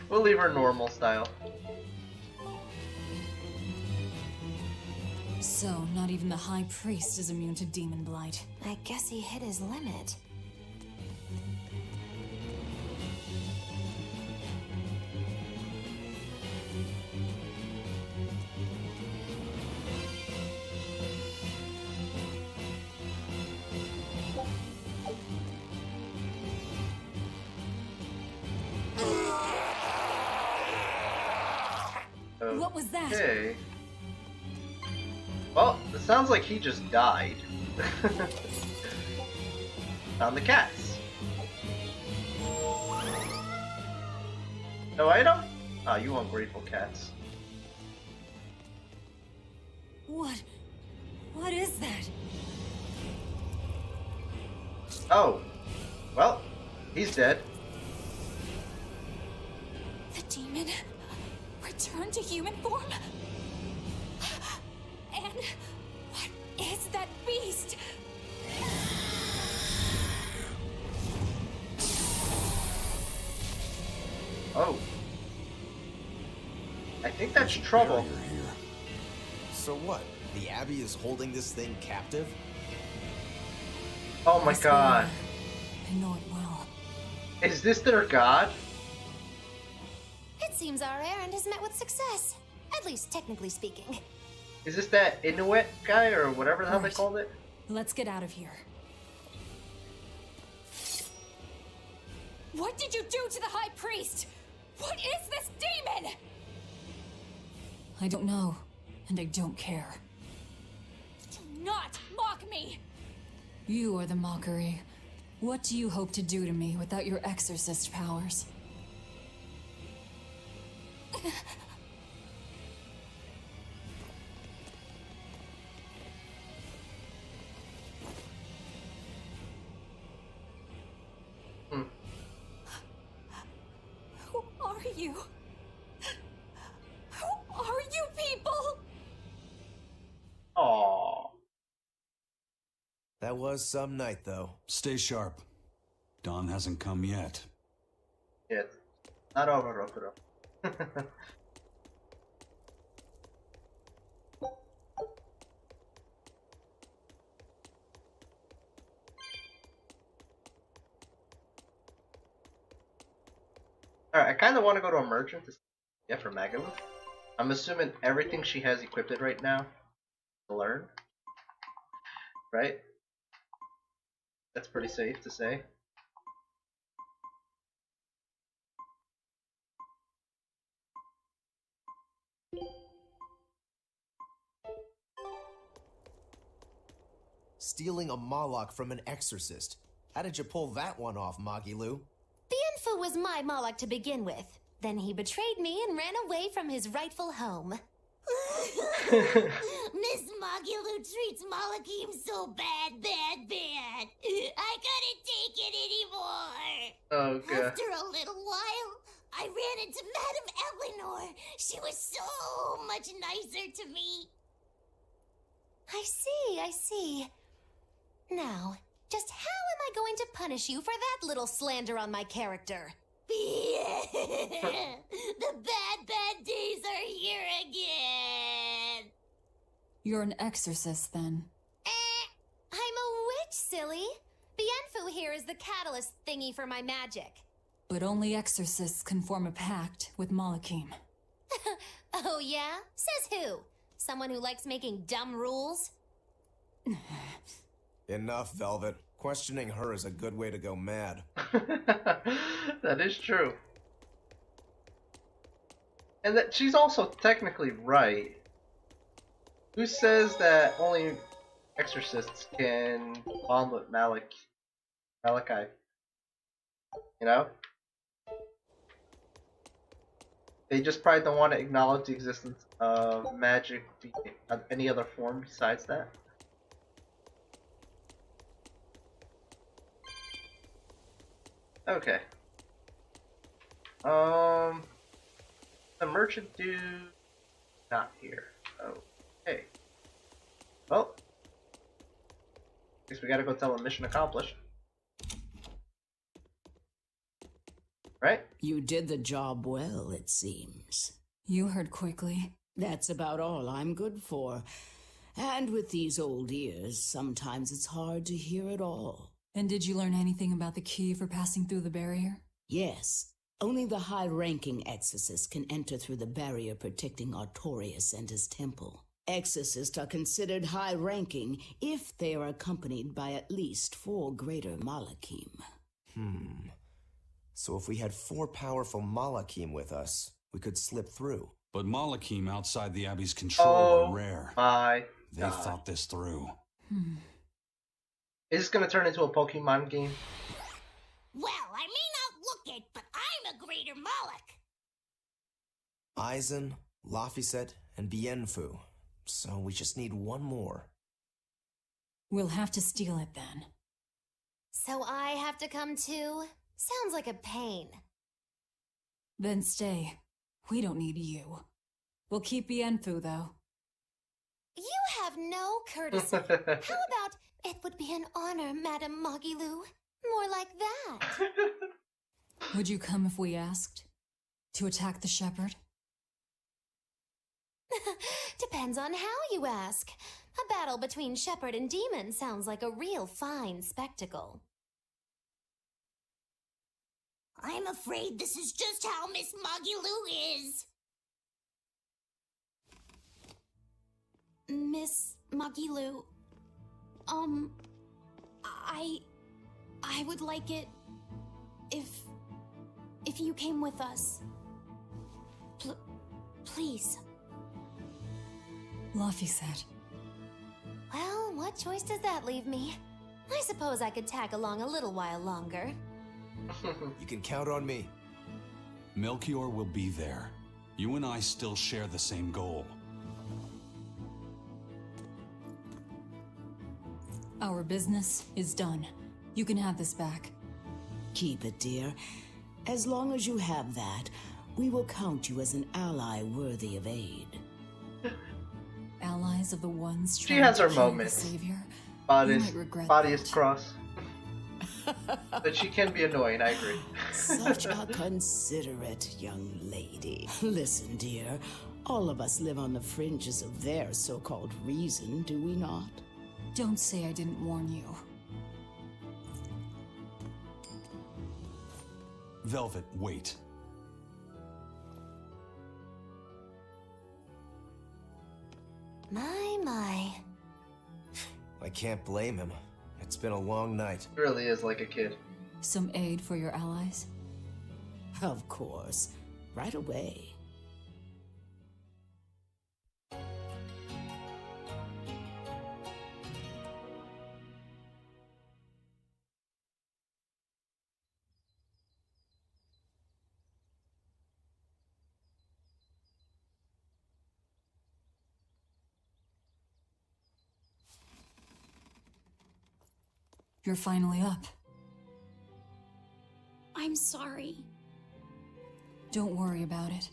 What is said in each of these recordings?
We'll leave her normal style. So, not even the High Priest is immune to demon blight. I guess he hit his limit. What was that? Okay. Well, it sounds like he just died. Found the cats. No item? Ah, you ungrateful cats. What? What is that? Oh. Well, he's dead. The demon returned to human form? And what is that beast? Oh. I think that's trouble. Barrier here. So what? The Abbey is holding this thing captive? Oh my I god. swear, I know it well. Is this their god? It seems our errand has met with success. At least technically speaking. Is this that Inuit guy or whatever the hell they Right. called it? Let's get out of here. What did you do to the High Priest? What is this demon? I don't know, and I don't care. Do not mock me! You are the mockery. What do you hope to do to me without your exorcist powers? Hmm. Who are you? Who are you people? Aww. That was some night, though. Stay sharp. Dawn hasn't come yet. Yeah, it's not over, Rokuro. Alright, I kind of want to go to a merchant to get for Magalu. I'm assuming everything she has equipped right now to learn. Right? That's pretty safe to say. Stealing a Moloch from an exorcist. How did you pull that one off, Magilu? Bienfu was my Moloch to begin with. Then he betrayed me and ran away from his rightful home. Miss Magilu treats Malachim so bad. I couldn't take it anymore. Oh god. After a little while, I ran into Madame Eleanor. She was so much nicer to me. I see. Now, just how am I going to punish you for that little slander on my character? The bad days are here again. You're an exorcist, then. I'm a witch, silly. Bienfu here is the catalyst thingy for my magic. But only exorcists can form a pact with Malachim. Oh yeah? Says who? Someone who likes making dumb rules? Enough, Velvet. Questioning her is a good way to go mad. That is true. And that she's also technically right. Who says that only exorcists can bond with Malachi? You know? They just probably don't want to acknowledge the existence of magic in any other form besides that. Okay. The merchant dude not here. Okay. Well, guess we gotta go tell him mission accomplished. Right? You did the job well, it seems. You heard quickly. That's about all I'm good for. And with these old ears, sometimes it's hard to hear it all. And did you learn anything about the key for passing through the barrier? Yes, only the high-ranking exorcists can enter through the barrier protecting Artorias and his temple. Exorcists are considered high-ranking if they are accompanied by at least 4 greater Malachim. So if we had 4 powerful Malachim with us, we could slip through. But Malachim outside the Abbey's control Oh are rare. my They God. thought this through. Is this gonna turn into a Pokemon game? Well, I may not look it, but I'm a greater Moloch. Aizen, Laphicet, and Bienfu. So we just need one more. We'll have to steal it then. So I have to come too? Sounds like a pain. Then stay. We don't need you. We'll keep Bienfu, though. You have no courtesy. How about, it would be an honor, Madame Magilu? More like that. Would you come if we asked? To attack the shepherd? Depends on how you ask. A battle between shepherd and demon sounds like a real fine spectacle. I'm afraid this is just how Miss Magilu is. Miss Magilu, I would like it if you came with us. Please. Laphicet. Well, what choice does that leave me? I suppose I could tag along a little while longer. You can count on me. Melchior will be there. You and I still share the same goal. Our business is done. You can have this back. Keep it, dear. As long as you have that, we will count you as an ally worthy of aid. Allies of the ones She trying has to her kill the moments. Savior. Body You is might regret body that. is cross. But she can be annoying, I agree. Such a considerate young lady. Listen, dear, all of us live on the fringes of their so-called reason, do we not? Don't say I didn't warn you. Velvet, wait. My. I can't blame him. It's been a long night. It really is like a kid. Some aid for your allies? Of course. Right away. You're finally up. I'm sorry. Don't worry about it.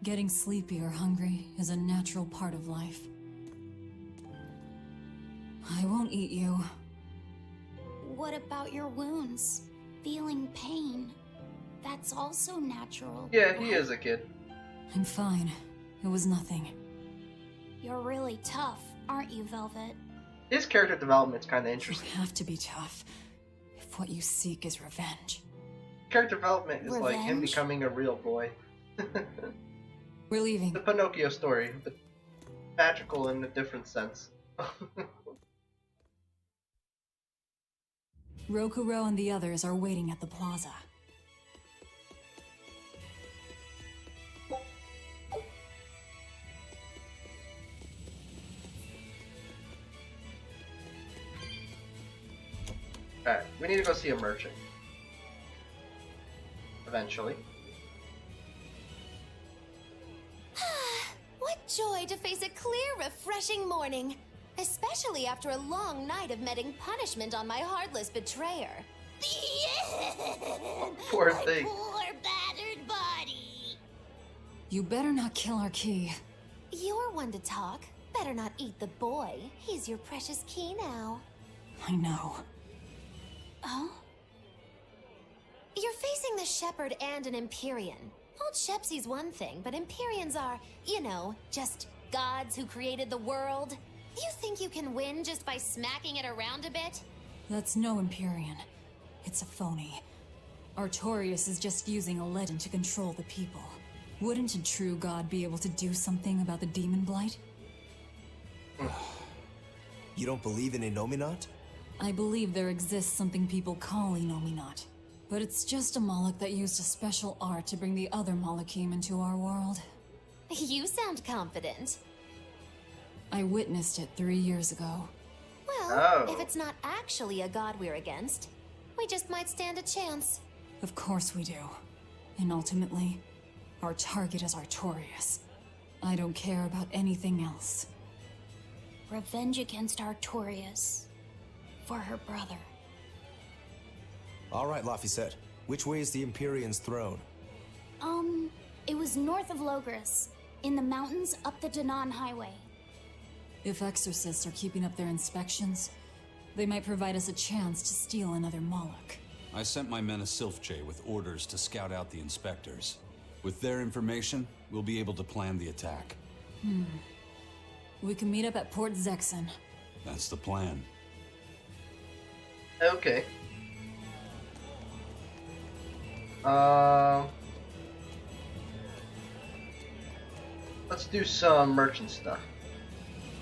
Getting sleepy or hungry is a natural part of life. I won't eat you. What about your wounds? Feeling pain? That's also natural. Yeah, he is a kid. I'm fine. It was nothing. You're really tough, aren't you, Velvet? His character development's kind of You interesting. have to be tough. If what you seek is revenge. Character development is like him Revenge? becoming a real boy. We're leaving. The Pinocchio story, but magical in a different sense. Rokuro and the others are waiting at the plaza. Alright, we need to go see a merchant. Eventually. What joy to face a clear, refreshing morning. Especially after a long night of meting punishment on my heartless betrayer. Poor thing. Poor battered body. You better not kill our key. You're one to talk. Better not eat the boy. He's your precious key now. I know. Oh? You're facing the Shepherd and an Empyrean. Old Shepsy's one thing, but Empyreans are, you know, just gods who created the world. You think you can win just by smacking it around a bit? That's no Empyrean. It's a phony. Artorias is just using a legend to control the people. Wouldn't a true god be able to do something about the demon blight? You don't believe in Innominat? I believe there exists something people call Innominat. But it's just a Moloch that used a special art to bring the other Molochim into our world. You sound confident. I witnessed it 3 years ago. Well, if it's not actually a god we're against, we just might stand a chance. Of course we do. And ultimately, our target is Artorias. I don't care about anything else. Revenge against Artorias. For her brother. All right, Laphicet. Which way is the Empyrean's throne? It was north of Logris, in the mountains up the Danan Highway. If exorcists are keeping up their inspections, they might provide us a chance to steal another Moloch. I sent my men a Sylph-J with orders to scout out the inspectors. With their information, we'll be able to plan the attack. We can meet up at Port Zexon. That's the plan. Okay. Let's do some merchant stuff.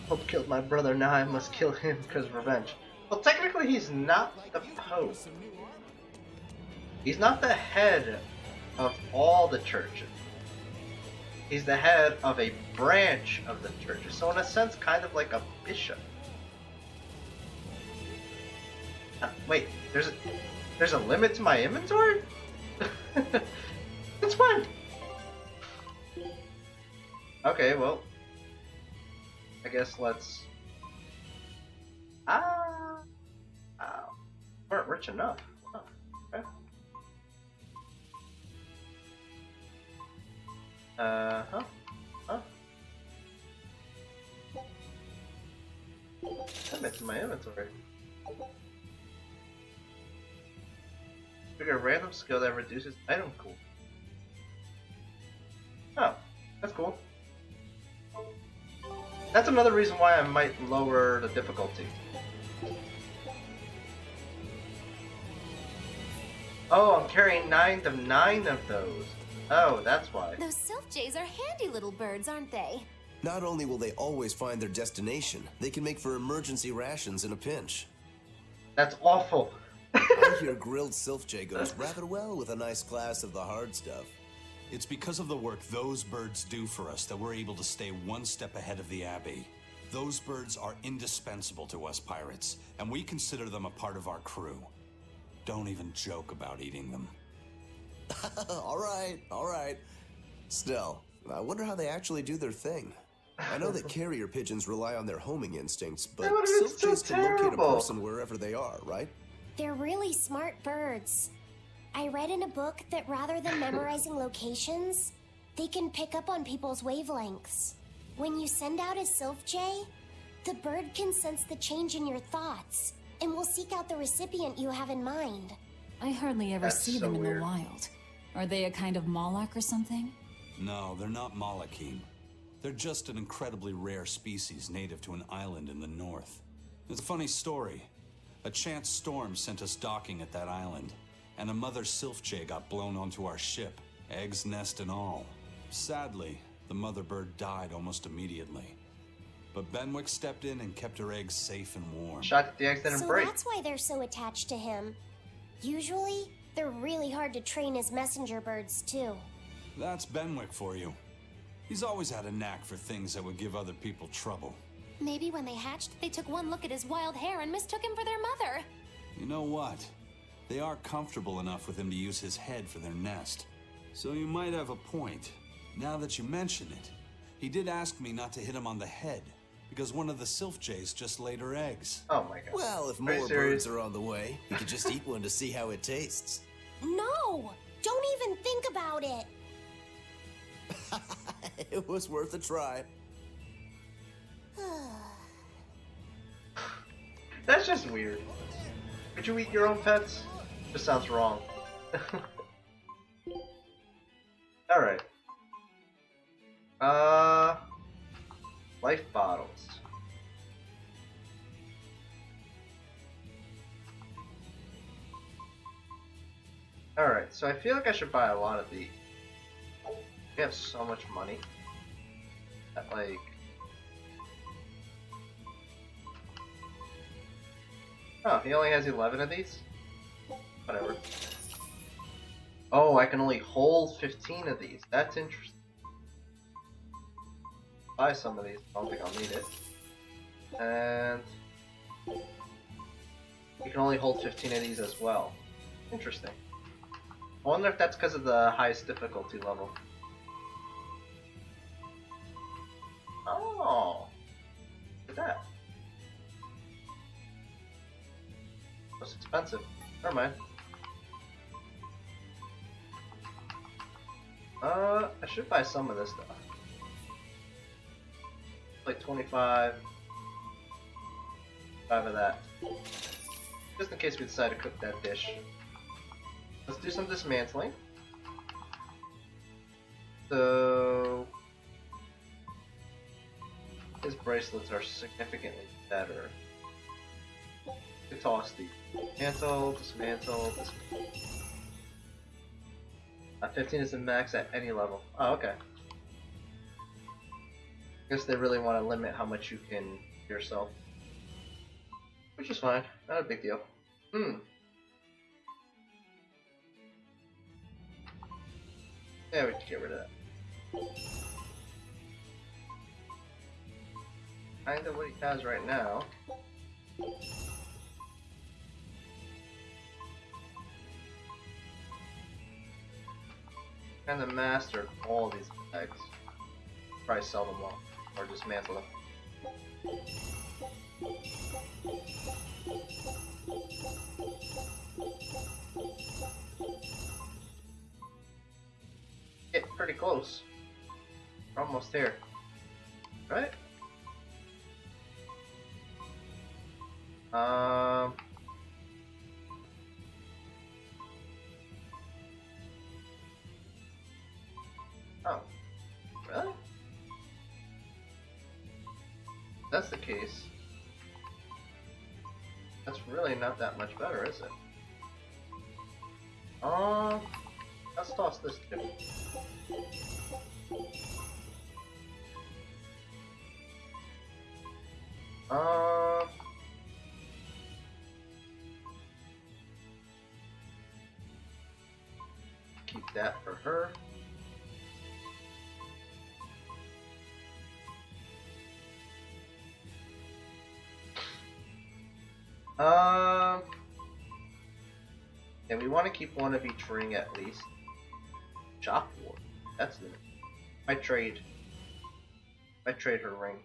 Pope killed my brother, now I must kill him because of revenge. Well, technically he's not the Pope. He's not the head of all the churches. He's the head of a branch of the churches. So in a sense, kind of like a bishop. Wait, there's a limit to my inventory? That's fine. Okay, well, I guess let's. Weren't rich enough. Oh, okay. Limit to my inventory. Trigger a random skill that reduces item cool. Oh, that's cool. That's another reason why I might lower the difficulty. Oh, I'm carrying 9 of those. Oh, that's why. Those Sylph-Jays are handy little birds, aren't they? Not only will they always find their destination, they can make for emergency rations in a pinch. That's awful. I hear grilled Sylph-J goes rather well with a nice glass of the hard stuff. It's because of the work those birds do for us that we're able to stay one step ahead of the Abbey. Those birds are indispensable to us pirates, and we consider them a part of our crew. Don't even joke about eating them. All right. Still, I wonder how they actually do their thing. I know that carrier pigeons rely on their homing instincts, but Sylph-Jays can locate a person wherever they are, right? They're really smart birds. I read in a book that rather than memorizing locations, they can pick up on people's wavelengths. When you send out a Sylph-J, the bird can sense the change in your thoughts and will seek out the recipient you have in mind. I hardly ever That's see so them in weird. the wild. Are they a kind of Moloch or something? No, they're not Molochim. They're just an incredibly rare species native to an island in the north. It's a funny story. A chance storm sent us docking at that island, and a mother Sylph-J got blown onto our ship, eggs, nest, and all. Sadly, the mother bird died almost immediately. But Benwick stepped in and kept her eggs safe and warm. Shot at the eggs didn't So break. that's why they're so attached to him. Usually, they're really hard to train as messenger birds, too. That's Benwick for you. He's always had a knack for things that would give other people trouble. Maybe when they hatched, they took one look at his wild hair and mistook him for their mother. You know what? They are comfortable enough with him to use his head for their nest. So you might have a point. Now that you mention it, he did ask me not to hit him on the head, because one of the Sylph-Jays just laid her eggs. Oh my god. Well, if Are you more serious? birds are on the way, we could just eat one to see how it tastes. No! Don't even think about it! It was worth a try. That's just weird. Could you eat your own pets? Just sounds wrong. Alright. Life bottles. Alright, so I feel like I should buy a lot of these. We have so much money. That, like... Oh, he only has 11 of these? Whatever. Oh, I can only hold 15 of these. That's interesting. Buy some of these. I don't think I'll need it. And... you can only hold 15 of these as well. Interesting. I wonder if that's because of the highest difficulty level. Oh, look at that. That's expensive. Never mind. I should buy some of this stuff. Like 25. 5 of that. Just in case we decide to cook that dish. Let's do some dismantling. So... his bracelets are significantly better. To toss the dismantle, dismantle, dismantle. 15 is the max at any level. Oh, okay. I guess they really want to limit how much you can do yourself. Which is fine. Not a big deal. Yeah, we can get rid of that. Kinda what he has right now. Kinda mastered all these bags. Probably sell them all. Or dismantle them. Get pretty close. We're almost here. Right? Oh. Really? If that's the case. That's really not that much better, is it? Let's toss this too. Keep that for her. And we want to keep one of each ring at least. Shop war. That's the. I trade her ring.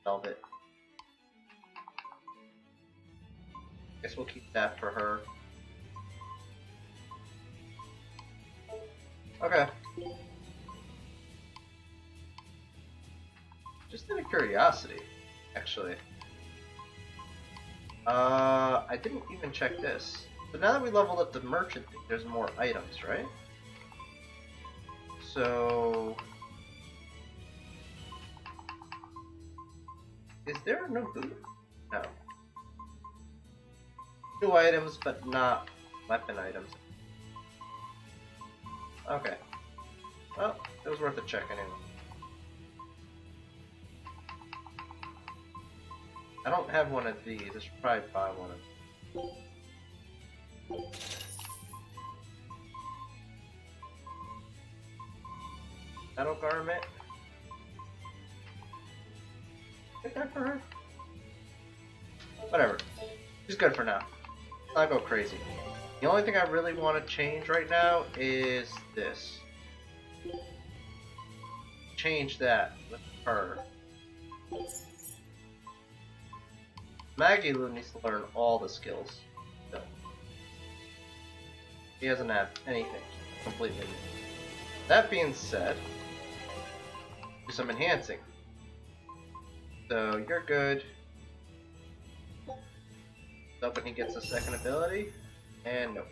Velvet. Guess we'll keep that for her. Okay. Just out of curiosity, actually. I didn't even check this. But now that we leveled up the merchant thing, there's more items, right? So... is there no boot? No. 2 items, but not weapon items. Okay. Well, it was worth a check anyway. I don't have one of these. I should probably buy one of them. Metal garment. Get that for her? Whatever. She's good for now. I'll go crazy. The only thing I really want to change right now is this. Change that with her. Maggie Lou needs to learn all the skills. So, he doesn't have anything completely. That being said, do some enhancing. So you're good. Hoping he gets a second ability, and nope.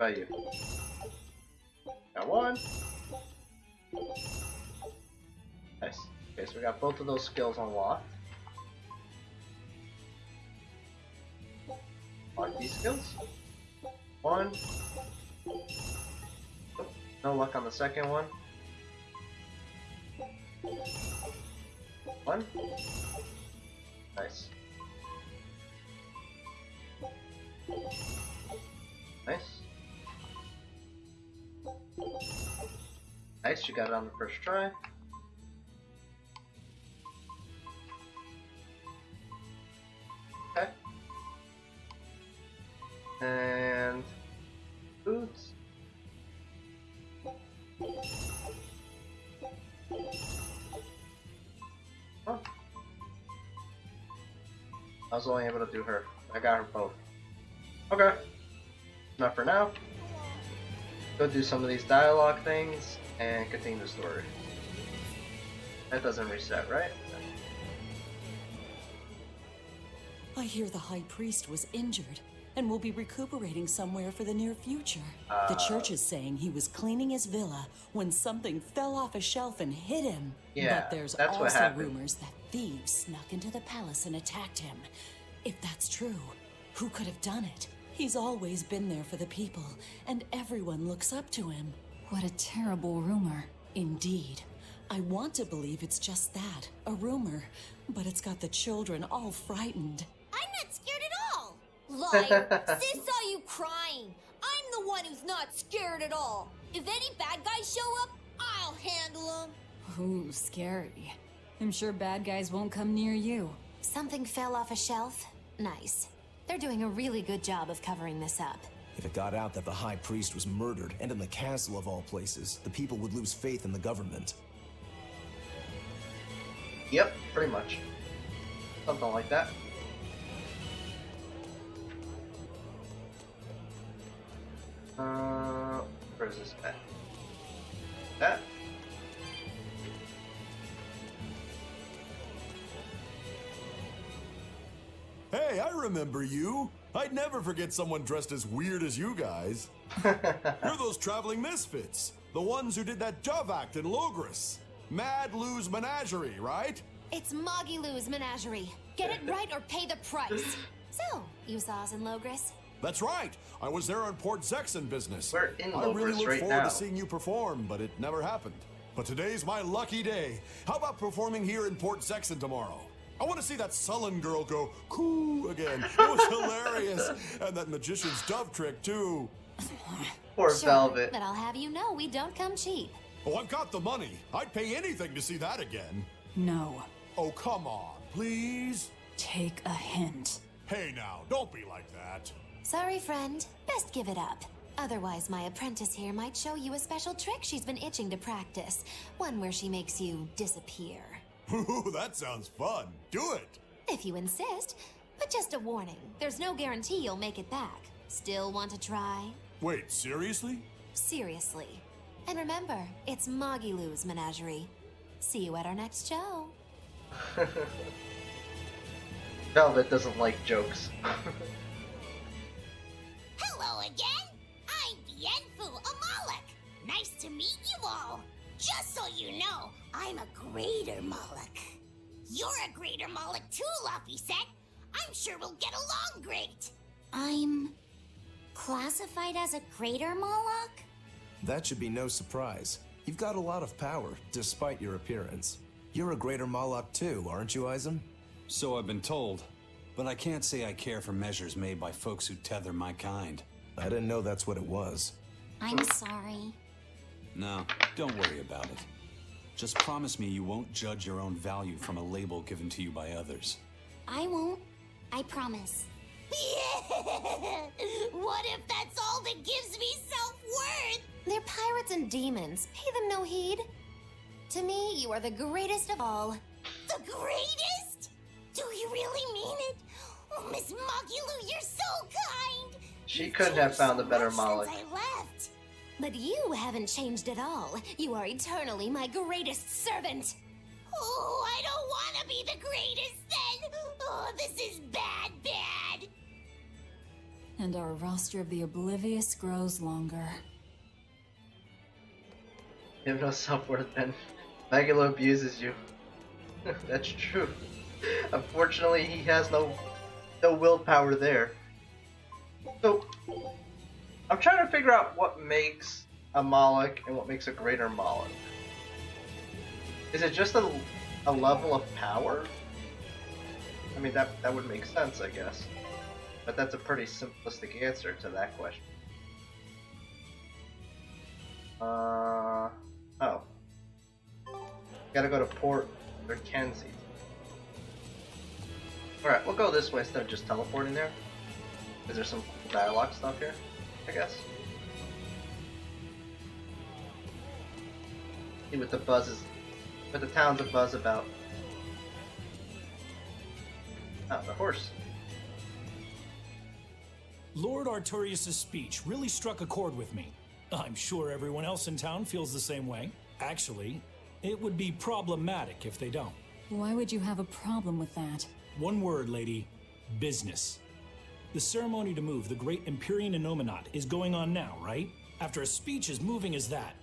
What about you? Got one. Nice. Okay, so we got both of those skills unlocked. Unlock these skills. One. No luck on the second one. One. Nice. Nice. Nice, you got it on the first try. Okay. And boots. Oh. I was only able to do her. I got her both. Okay. Not for now. Go do some of these dialogue things and continue the story. That doesn't reset, right? I hear the High Priest was injured and will be recuperating somewhere for the near future. The church is saying he was cleaning his villa when something fell off a shelf and hit him. Yeah, but there's that's what also happened. rumors that thieves snuck into the palace and attacked him. If that's true, who could have done it? He's always been there for the people, and everyone looks up to him. What a terrible rumor. Indeed. I want to believe it's just that, a rumor, but it's got the children all frightened. I'm not scared at all. Liar! Sis saw you crying. I'm the one who's not scared at all. If any bad guys show up, I'll handle them. Ooh, scary. I'm sure bad guys won't come near you. Something fell off a shelf? Nice. They're doing a really good job of covering this up. If it got out that the High Priest was murdered, and in the castle of all places, the people would lose faith in the government. Yep, pretty much. Something like that. Where's this at? That? Hey, I remember you. I'd never forget someone dressed as weird as you guys. You're those traveling misfits. The ones who did that dove act in Logris. Mad Lou's Menagerie, right? It's Moggy Lou's Menagerie. Get it right or pay the price. So, you saw us in Logris? That's right. I was there on Port Zexon business. We're in I really Logris look right forward now. to seeing you perform, but it never happened. But today's my lucky day. How about performing here in Port Zexon tomorrow? I want to see that sullen girl go coo again. It was hilarious. And that magician's dove trick, too. Poor Sure, Velvet. but I'll have you know we don't come cheap. Oh, I've got the money. I'd pay anything to see that again. No. Oh, come on, please. Take a hint. Hey now, don't be like that. Sorry, friend. Best give it up. Otherwise, my apprentice here might show you a special trick she's been itching to practice. One where she makes you disappear. Ooh, that sounds fun. Do it. If you insist. But just a warning, there's no guarantee you'll make it back. Still want to try? Wait, seriously? Seriously. And remember, it's Moggy Lou's Menagerie. See you at our next show. Velvet doesn't like jokes. Hello again. I'm Bienfu Amalek. Nice to meet you all. Just so you know, I'm a Greater Moloch. You're a Greater Moloch too, Laphicet. I'm sure we'll get along great. I'm classified as a Greater Moloch? That should be no surprise. You've got a lot of power, despite your appearance. You're a Greater Moloch too, aren't you, Eisen? So I've been told, but I can't say I care for measures made by folks who tether my kind. I didn't know that's what it was. I'm sorry. No, don't worry about it. Just promise me you won't judge your own value from a label given to you by others. I won't. I promise. What if that's all that gives me self-worth? They're pirates and demons. Pay them no heed. To me, you are the greatest of all. The greatest? Do you really mean it? Oh, Miss Moggy you're so kind. She You've couldn't have changed found so a better much Moloch. since I left. But you haven't changed at all. You are eternally my greatest servant. Oh, I don't want to be the greatest then. Oh, this is bad. And our roster of the oblivious grows longer. You have no self-worth, then Megalo abuses you. That's true. Unfortunately, he has no willpower there. So, I'm trying to figure out what makes a Moloch and what makes a greater Moloch. Is it just a level of power? I mean, that would make sense, I guess. But that's a pretty simplistic answer to that question. Oh. Gotta go to Port or Kenzie. Alright, we'll go this way instead of just teleporting there. Is there some dialogue stuff here? I guess. See what the buzz is. What the town's a buzz about. Oh, the horse. Lord Artorias' speech really struck a chord with me. I'm sure everyone else in town feels the same way. Actually, it would be problematic if they don't. Why would you have a problem with that? One word, lady. Business. The ceremony to move the great Empyrean Anomenat is going on now, right? After a speech as moving as that,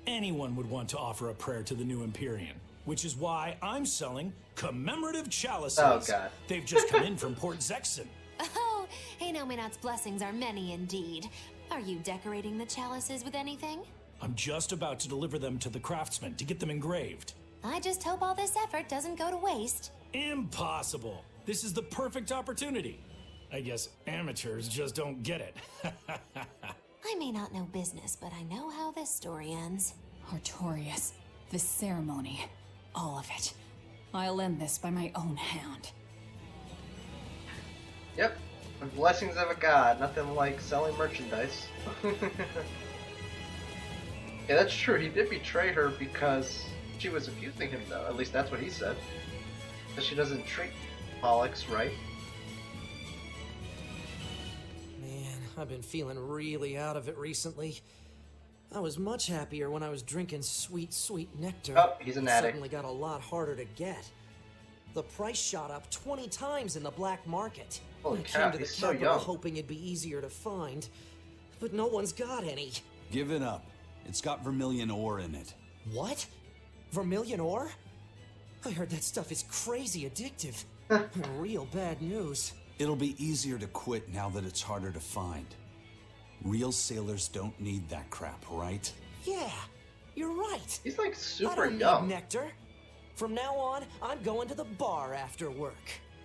anyone would want to offer a prayer to the new Empyrean, which is why I'm selling commemorative chalices. Oh, God. They've just come in from Port Zexon. Oh, Anomenat's blessings are many indeed. Are you decorating the chalices with anything? I'm just about to deliver them to the craftsman to get them engraved. I just hope all this effort doesn't go to waste. Impossible! This is the perfect opportunity. I guess amateurs just don't get it. I may not know business, but I know how this story ends. Artorias, the ceremony, all of it. I'll end this by my own hand. Yep. The blessings of a god. Nothing like selling merchandise. Yeah, that's true. He did betray her because she was abusing him, though. At least that's what he said. That she doesn't treat Pollux right. Man, I've been feeling really out of it recently. I was much happier when I was drinking sweet, sweet nectar. Oh, he's an It addict. suddenly got a lot harder to get. The price shot up 20 times in the black market. Holy I cow, came to the he's so capital young. hoping it'd be easier to find, but no one's got any. Give it up. It's got vermilion ore in it. What? Vermilion ore? I heard that stuff is crazy addictive. Real bad news. It'll be easier to quit now that it's harder to find. Real sailors don't need that crap, right? Yeah, you're right. He's like I super don't young. need nectar. From now on, I'm going to the bar after work.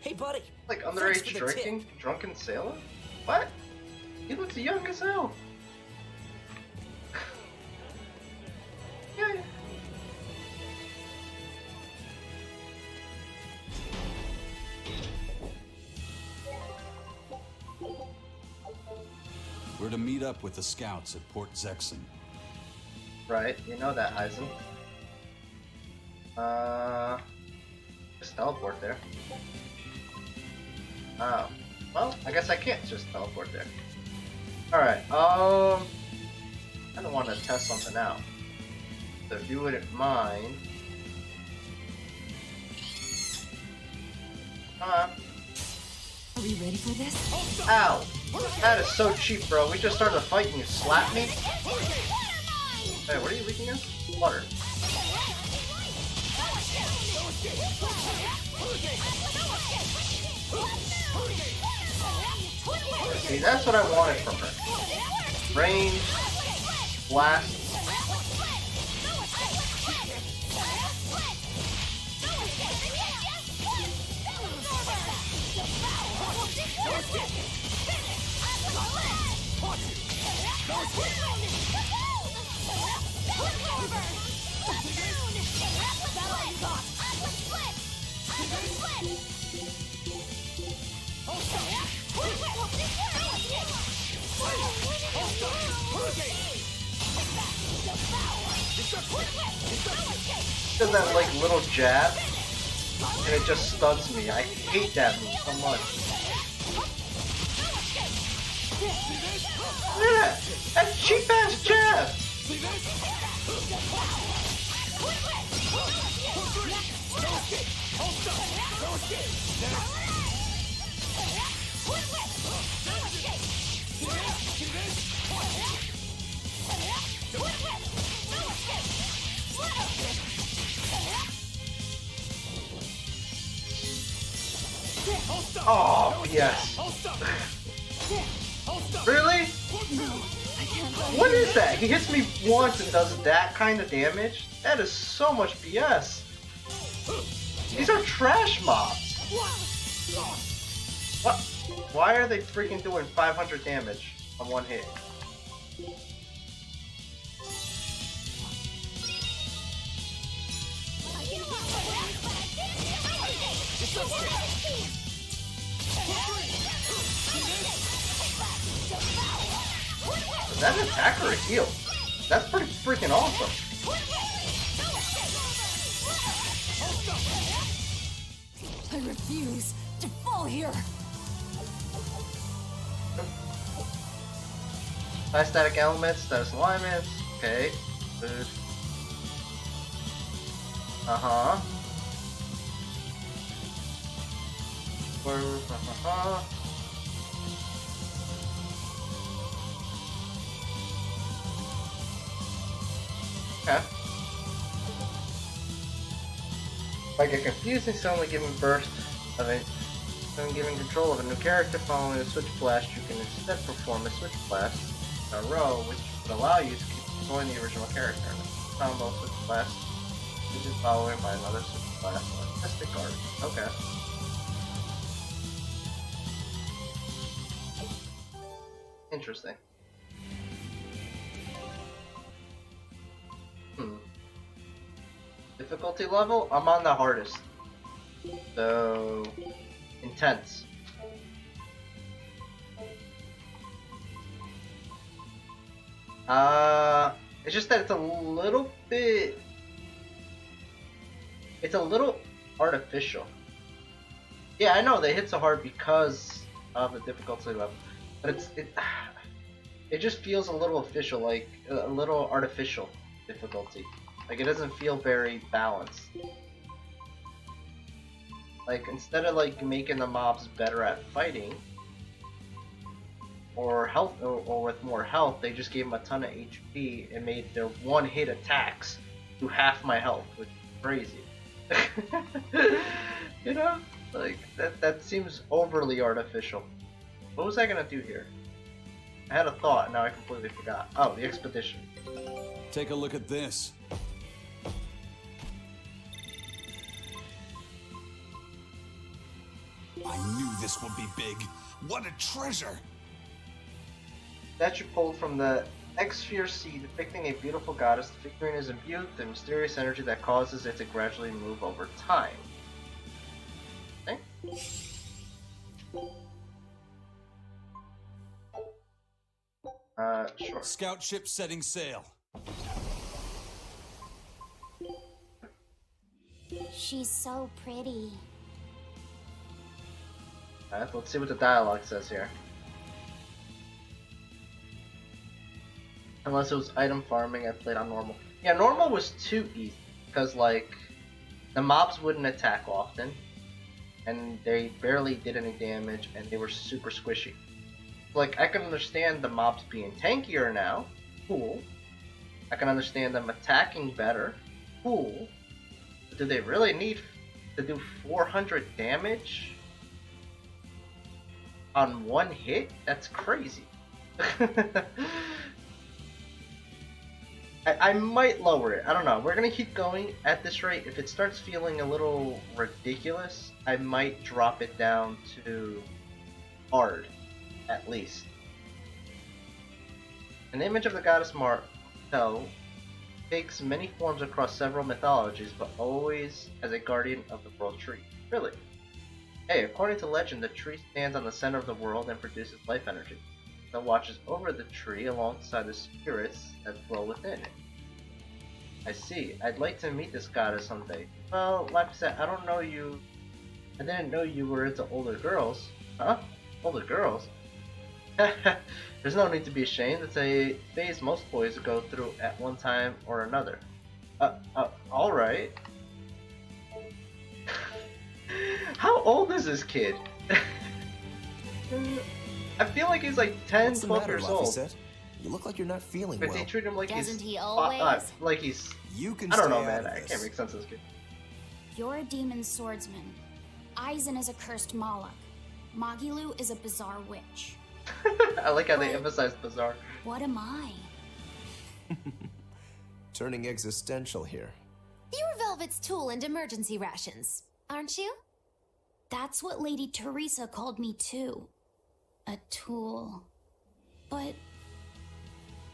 Hey, buddy. Like thanks underage for the drinking? tip. Drunken sailor? What? He looks young as hell. Yeah. We're to meet up with the scouts at Port Zexon. Right, you know that, Eisen. Just teleport there. Oh. Well, I guess I can't just teleport there. Alright, I don't want to test something out. So if you wouldn't mind... Are we ready for this? Ow! That is so cheap, bro. We just started a fight and you slapped me? Hey, what are you leaking in? Water. See, that's what I wanted from her. Range, blast. Does that like little jab, and it just stuns me. I hate that move so much. Look at that! That cheap ass jab! Oh, yes. Really? What is that? He hits me once and does that kind of damage? That is so much BS. These are trash mobs. What? Why are they freaking doing 500 damage on one hit? Is that an attack or a heal? That's pretty freaking awesome. I refuse to fall here. High static elements, status alignments. Okay, good. Okay. If I get confused and suddenly giving birth of a giving control of a new character following a switch blast, you can instead perform a switch blast in a row, which would allow you to keep controlling the original character. Combo switch blast, which is followed by another switch blast or mystic guard. Okay. Interesting. Difficulty level? I'm on the hardest. So, intense. It's just that it's a little bit... It's a little artificial. Yeah, I know they hit so hard because of the difficulty level. But it just feels a little official, like a little artificial difficulty. Like it doesn't feel very balanced. Like instead of like making the mobs better at fighting or health or with more health, they just gave them a ton of HP and made their one-hit attacks do half my health, which is crazy. You know, like that seems overly artificial. What was I gonna do here? I had a thought, and now I completely forgot. Oh, the expedition. Take a look at this. I knew this would be big. What a treasure! Statue pulled from the X-Sphere Sea, depicting a beautiful goddess. The figurine is imbued with a mysterious energy that causes it to gradually move over time. Okay. Sure. Scout ship setting sail. She's so pretty. Alright, let's see what the dialogue says here. Unless it was item farming, I played on normal. Yeah, normal was too easy, because like, the mobs wouldn't attack often, and they barely did any damage, and they were super squishy. Like, I can understand the mobs being tankier now, cool. I can understand them attacking better, cool. But do they really need to do 400 damage on one hit? That's crazy. I might lower it. I don't know. We're going to keep going at this rate. If it starts feeling a little ridiculous, I might drop it down to hard, at least. An image of the goddess Martel takes many forms across several mythologies, but always as a guardian of the world tree. Really? Hey, according to legend, the tree stands on the center of the world and produces life energy that watches over the tree alongside the spirits that dwell within it. I see. I'd like to meet this goddess someday. Well, like I said, I don't know you. I didn't know you were into older girls. Huh? Older girls? There's no need to be ashamed. It's a phase most boys go through at one time or another. Alright. How old is this kid? I feel like he's like 10, What's the 12 matter, years old. Laphicet? You look like you're not feeling But well. they treat him like Doesn't he's he always? like he's. You can I don't stay know, out man. of I this. can't make sense of this kid. You're a demon swordsman. Aizen is a cursed Moloch. Magilu is a bizarre witch. I like how they emphasize bizarre. What am I? Turning existential here. You're Velvet's tool and emergency rations, aren't you? That's what Lady Teresa called me too. A tool. But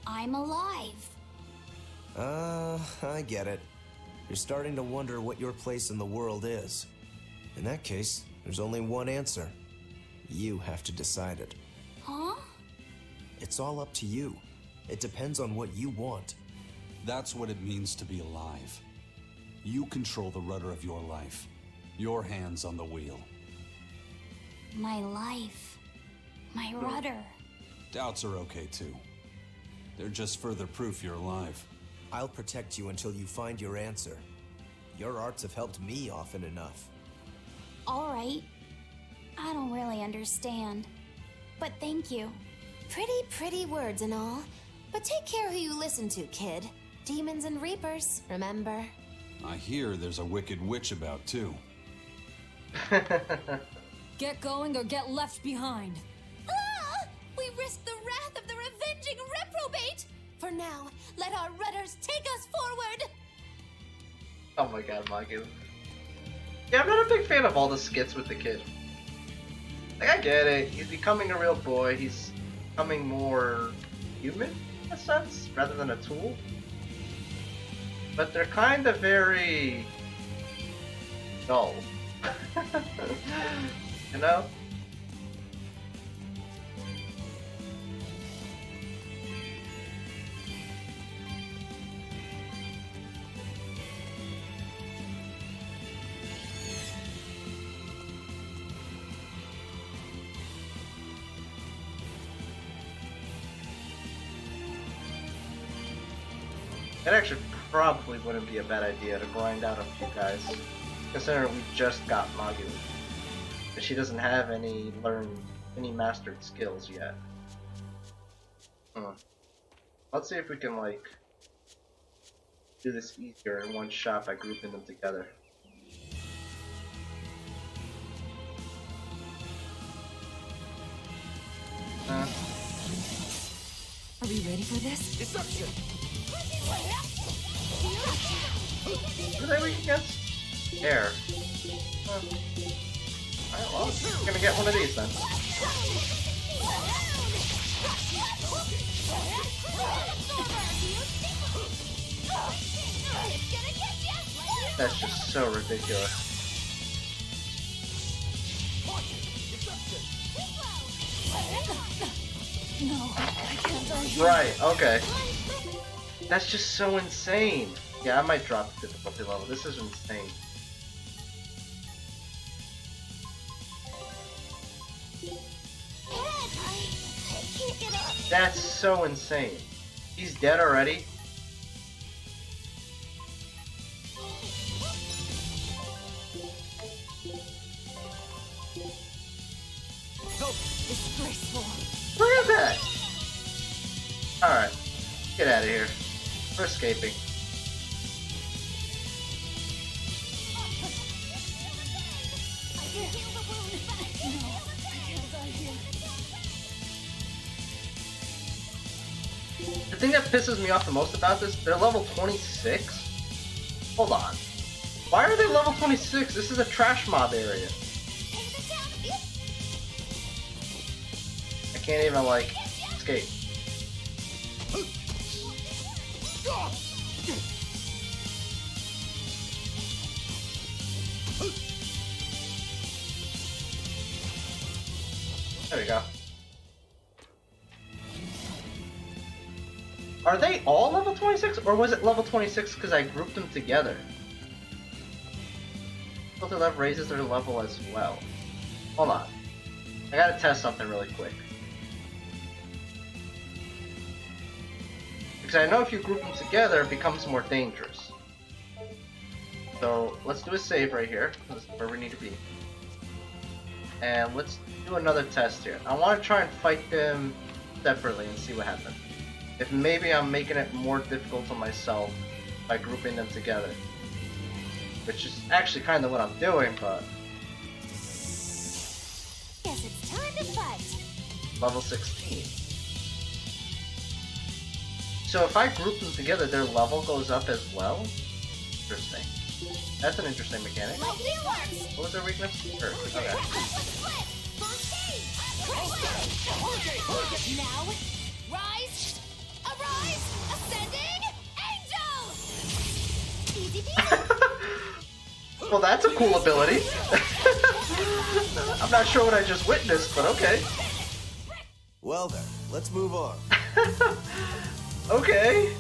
I'm alive. I get it. You're starting to wonder what your place in the world is. In that case, there's only one answer. You have to decide it. Huh? It's all up to you. It depends on what you want. That's what it means to be alive. You control the rudder of your life. Your hands on the wheel. My life. My rudder. Doubts are okay too. They're just further proof you're alive. I'll protect you until you find your answer. Your arts have helped me often enough. All right. I don't really understand. But thank you. Pretty words and all. But take care who you listen to, kid. Demons and reapers, remember? I hear there's a wicked witch about too. Get going or get left behind. Ah! We risk the wrath of the revenging reprobate! For now, let our rudders take us forward! Oh my god, Magi. Yeah, I'm not a big fan of all the skits with the kid. Like, I get it. He's becoming a real boy. He's becoming more human, in a sense, rather than a tool. But they're kind of very dull. You know? It actually probably wouldn't be a bad idea to grind out a few guys, considering we just got Magu. But she doesn't have any mastered skills yet. Let's see if we can, like, do this easier in one shot by grouping them together. Are we ready for this? Deception! Who are they weak against? Air. Alright, well, I'm gonna get one of these then. That's just so ridiculous. No, I can't die here. Right, okay. That's just so insane. Yeah, I might drop the difficulty level. This is insane. I can't get up. That's so insane. He's dead already? Disgraceful. Look at that! Alright. Get out of here. We're escaping. The thing that pisses me off the most about this, they're level 26? Hold on. Why are they level 26? This is a trash mob area. I can't even, like, escape. There we go. Are they all level 26, or was it level 26 because I grouped them together? Filter level raises their level as well. Hold on. I gotta test something really quick. Because I know if you group them together, it becomes more dangerous. So, let's do a save right here. This is where we need to be. And let's do another test here. I want to try and fight them separately and see what happens. If maybe I'm making it more difficult on myself by grouping them together. Which is actually kind of what I'm doing, but... Guess it's time to fight. Level 16. So if I group them together, their level goes up as well? Interesting. That's an interesting mechanic. What was their weakness? Sure. Okay. Now, rise, arise, ascending, angel! Easy peasy. Well, that's a cool ability. I'm not sure what I just witnessed, but okay. Well then, let's move on. Okay.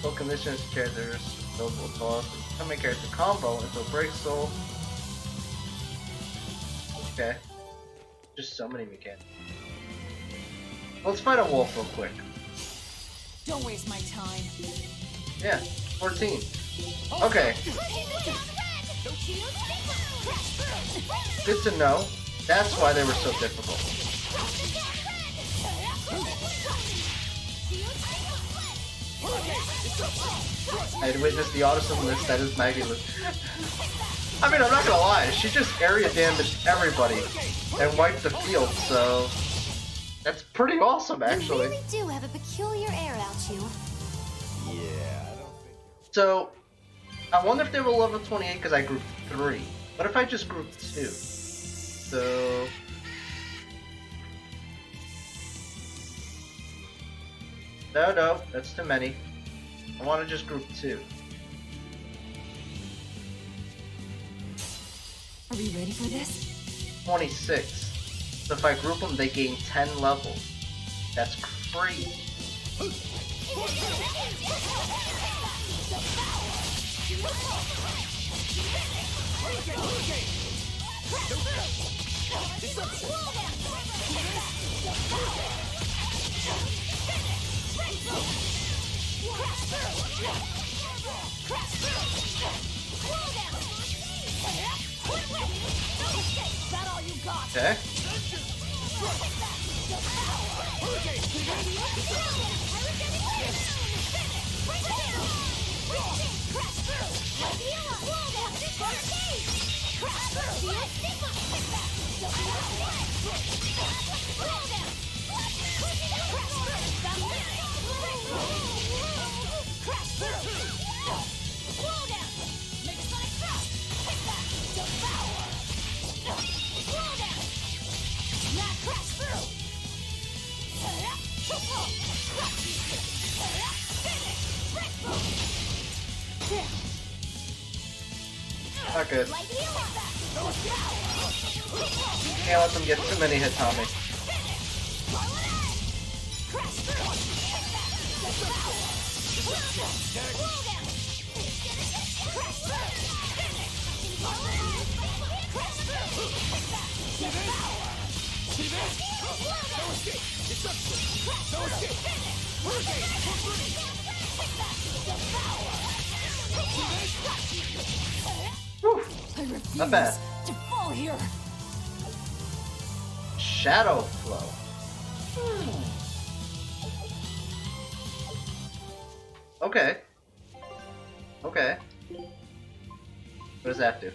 Full conditions characters, notable boss, becoming character combo until break soul. Okay. Just so many mechanics. Let's fight a wolf real quick. Don't waste my time. Yeah, 14. Okay. Good to know. That's why they were so difficult. I had witnessed the awesomeness that is Magulus. I mean, I'm not gonna lie, she just area damaged everybody and wiped the field, so that's pretty awesome, actually. You really do have a peculiar air about you. Yeah, I don't think So, I wonder if they were level 28 because I grouped 3. What if I just grouped 2? So... No, that's too many. I want to just group 2. Are we ready for this? 26. So if I group them, they gain 10 levels. That's crazy. Okay. Not good. Can't let them get too many hits on me. Whew. I refuse Not bad. to fall here. Shadow flow. Okay. Okay. What does that do?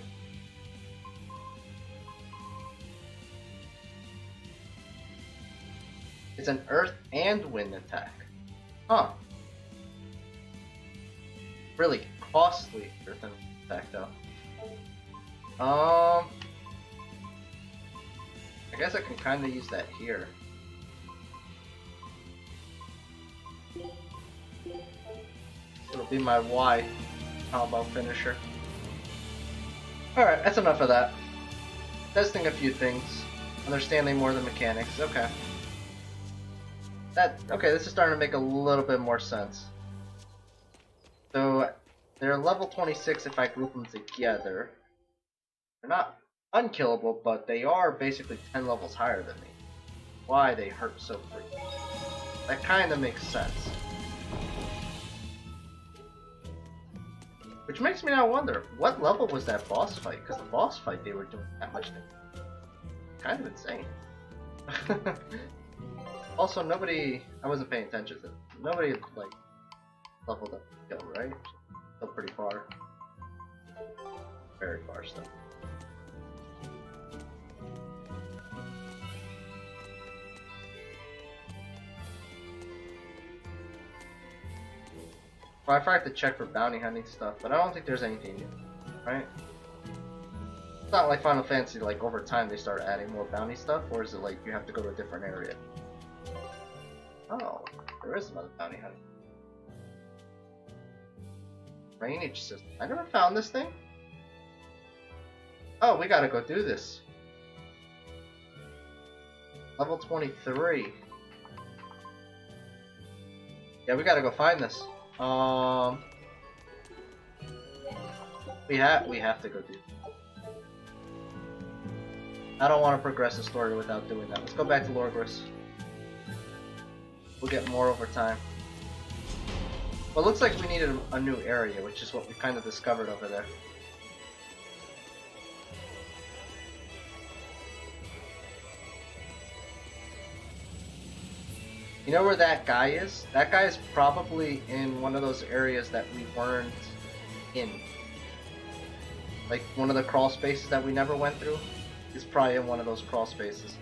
It's an earth and wind attack. Huh. Really costly earth and wind attack though. I guess I can kind of use that here. It'll be my Y combo finisher. Alright, that's enough of that. Testing a few things. Understanding more of the mechanics. Okay. Okay, this is starting to make a little bit more sense. So, they're level 26 if I group them together. They're not unkillable, but they are basically 10 levels higher than me. Why they hurt so frequently. That kind of makes sense. Which makes me now wonder, what level was that boss fight? Because the boss fight they were doing that much damage. Kind of insane. Also, nobody, I wasn't paying attention to it. Nobody, like, leveled up the skill, right? Still pretty far. Very far still. Well, I probably have to check for bounty hunting stuff, but I don't think there's anything new, right? It's not like Final Fantasy, like, over time they start adding more bounty stuff, or is it like you have to go to a different area? Oh, there is another bounty hunting. Drainage system. I never found this thing. Oh, we gotta go do this. Level 23. Yeah, we gotta go find this. We have to go do that. I don't want to progress the story without doing that. Let's go back to Lorgris. We'll get more over time. Well, it looks like we needed a new area, which is what we kind of discovered over there. You know where that guy is? That guy is probably in one of those areas that we weren't in. Like one of the crawl spaces that we never went through. He's probably in one of those crawl spaces.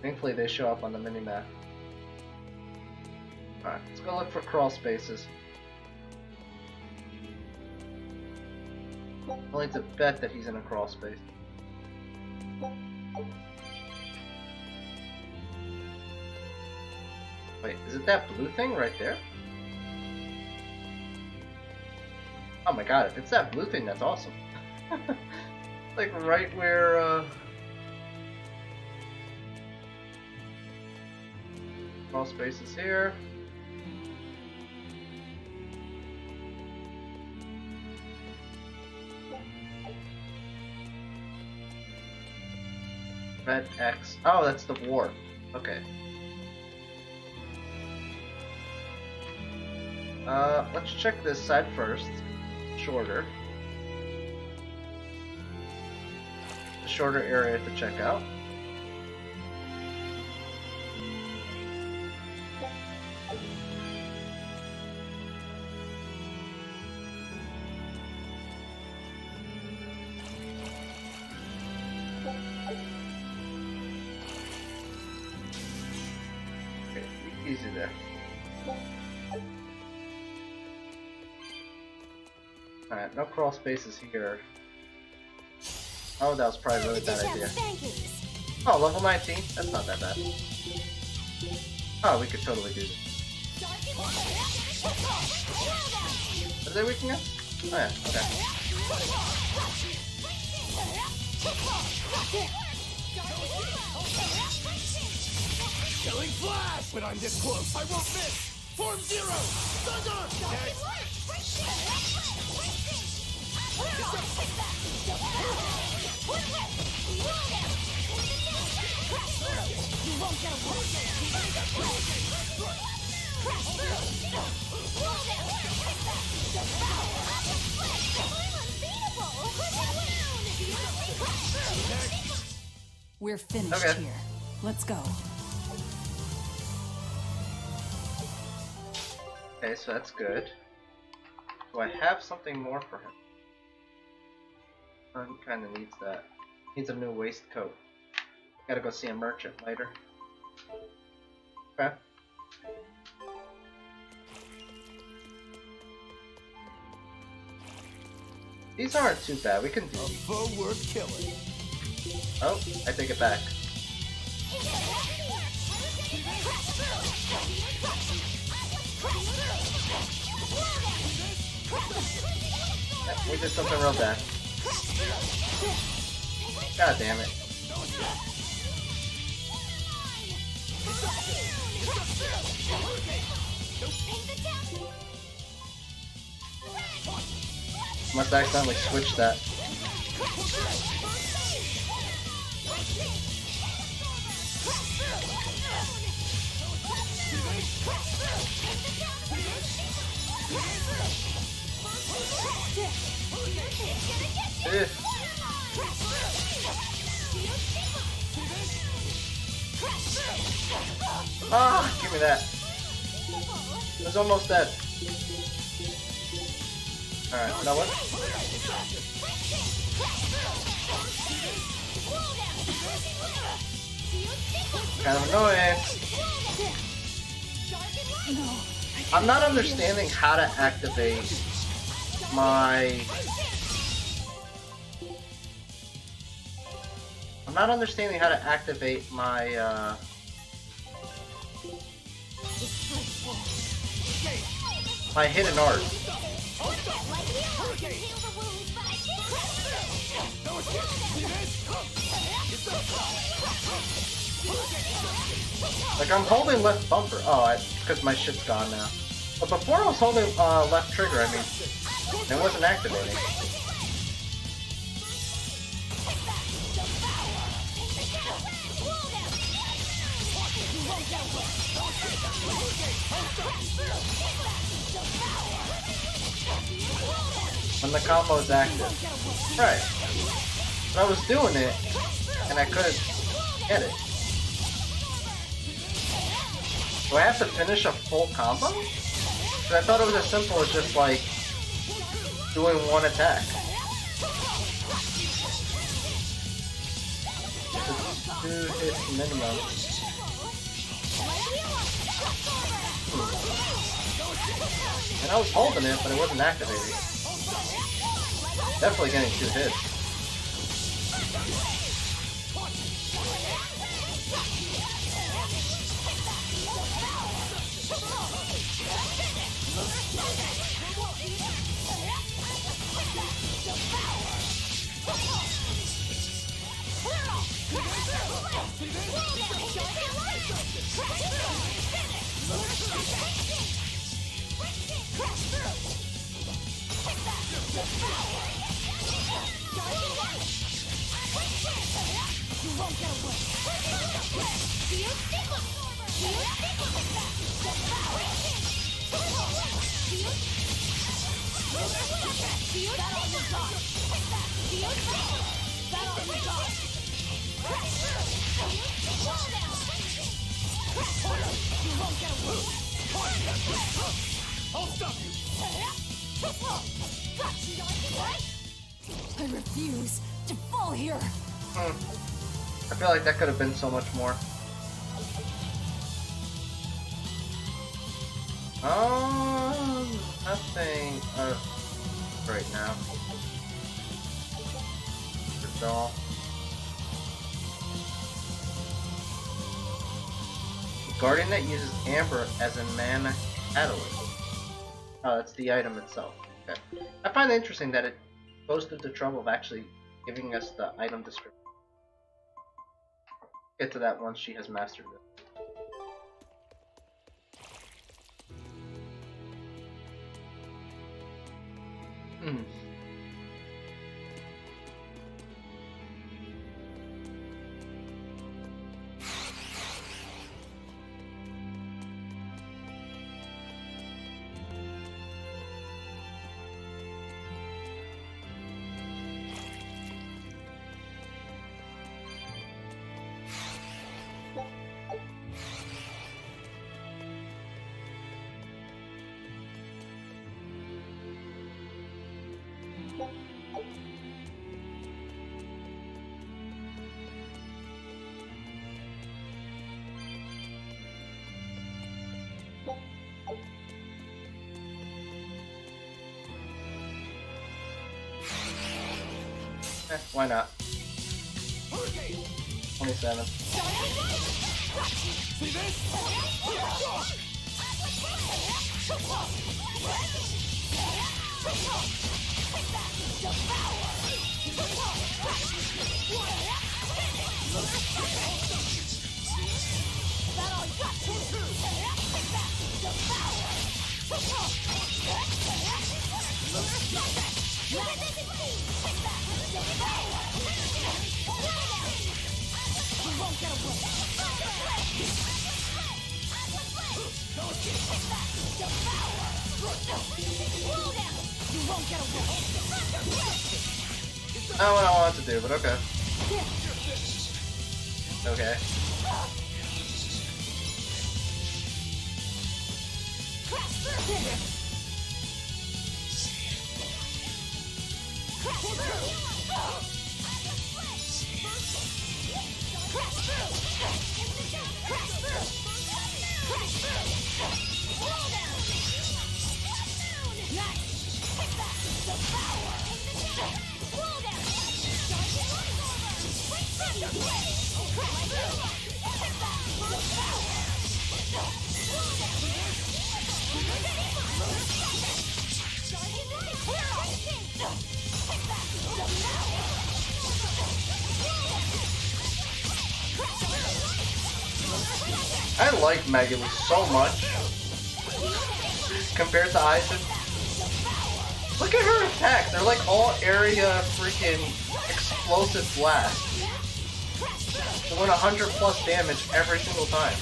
Thankfully they show up on the minimap. Alright, let's go look for crawl spaces. I'll need to bet that he's in a crawl space. Wait, is it that blue thing right there? Oh my god, if it's that blue thing, that's awesome. Like right where, crawl spaces here. Red X. Oh, that's the warp. Okay. Let's check this side first. Shorter. The shorter area to check out. Okay, easy there. Alright, no crawl spaces here. Oh, that was probably a really bad idea. Oh, level 19? That's not that bad. Oh, we could totally do this. Is there weakness? Oh yeah, okay. Killing flash! When I'm this close, I won't miss! Form zero! Thunder! We're finished Okay. here. Let's go. Okay, so that's good. Do I have something more for him? He kinda needs that. Needs a new waistcoat. Gotta go see a merchant later. Okay. These aren't too bad, we can do these. Foe worth killing. Oh, I take it back. We did something real bad. God damn it. Must accidentally switch that. Ah, give me that. It was almost dead. Alright, you know what? Kind of annoying. I'm not understanding how to activate my... I'm not understanding how to activate my, my hidden art. Like, I'm holding left bumper. Oh, because my shit's gone now. But before I was holding left trigger, I mean, it wasn't activating. When the combo is active. Right. But I was doing it, and I couldn't get it. Do I have to finish a full combo? Because I thought it was as simple as just, like, doing one attack. It's 2 hits minimum. And I was holding it, but it wasn't activated. Definitely getting 2 hits. I refuse to fall here. I feel like that could have been so much more. Nothing right now. That's all. Guardian that uses Amber as a mana catalyst. Oh, that's the item itself. Okay. I find it interesting that it goes through the trouble of actually giving us the item description. Get to that once she has mastered it. Why not? 27. Not what I wanted to do, but okay. Okay. I like Megalith so much compared to Aizen. Look at her attacks, they're like all area freaking explosive blasts. Doing 100 plus damage every single time.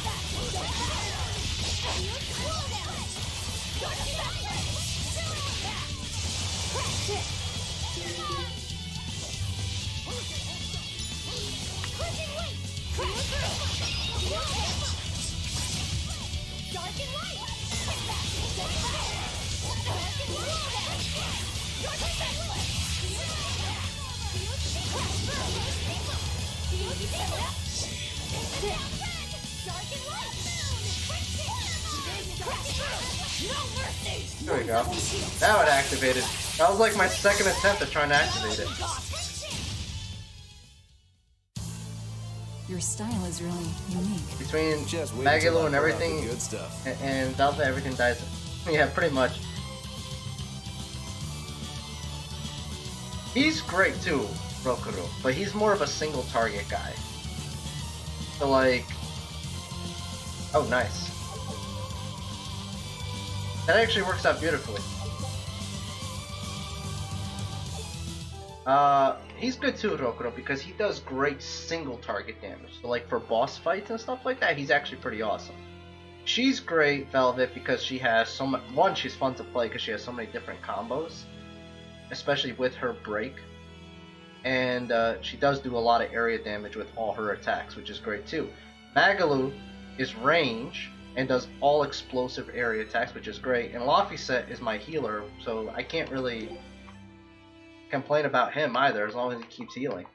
There we go. Now it activated. That was like my second attempt at trying to activate it. Your style is really unique. Between Magalu and everything, good stuff. and Velvet, everything dies. Yeah, pretty much. He's great too, Rokuro, but he's more of a single target guy. So like, oh nice. That actually works out beautifully. He's good too, Rokuro, because he does great single target damage. So like for boss fights and stuff like that, he's actually pretty awesome. She's great, Velvet, because she has so much. One, she's fun to play because she has so many different combos, especially with her break. And she does do a lot of area damage with all her attacks, which is great too. Magalu is range and does all explosive area attacks, which is great. And Laphicet is my healer, so I can't really complain about him either, as long as he keeps healing.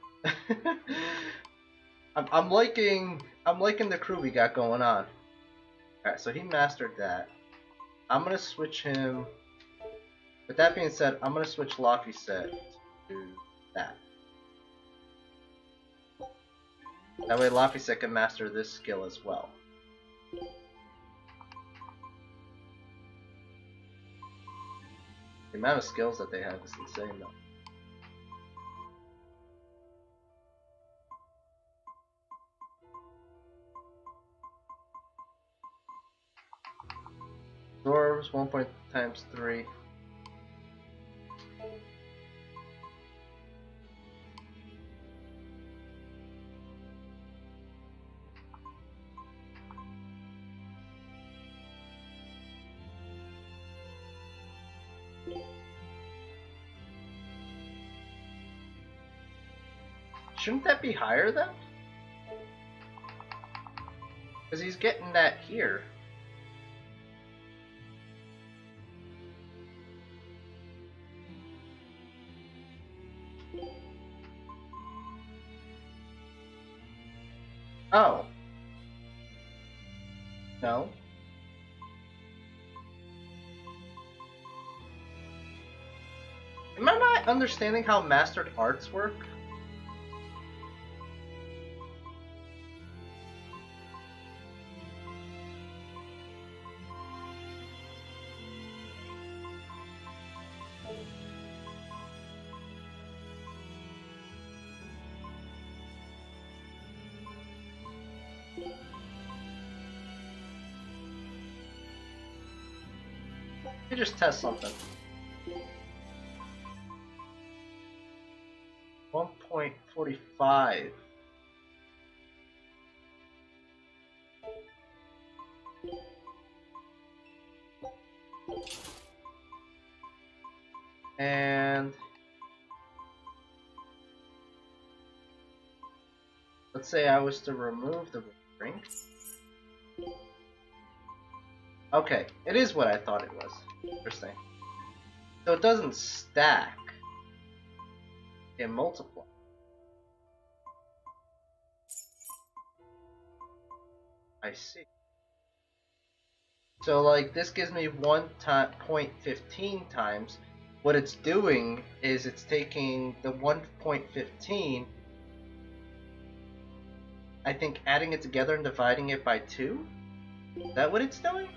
I'm liking the crew we got going on. Alright, so he mastered that. I'm gonna switch him. With that being said, I'm gonna switch Laphicet to that. That way Laphicet can master this skill as well. The amount of skills that they have is insane though. Dwarves 1 point times 3. Shouldn't that be higher then? Because he's getting that here. Oh. No. Am I not understanding how mastered arts work? Let me just test something. 1.45. And Let's say I was to remove the drink. Okay, it is what I thought it was. Interesting. So it doesn't stack. It multiplies. I see. So like this gives me 1.15 times. What it's doing is it's taking the 1.15, I think adding it together and dividing it by 2? Is that what it's doing?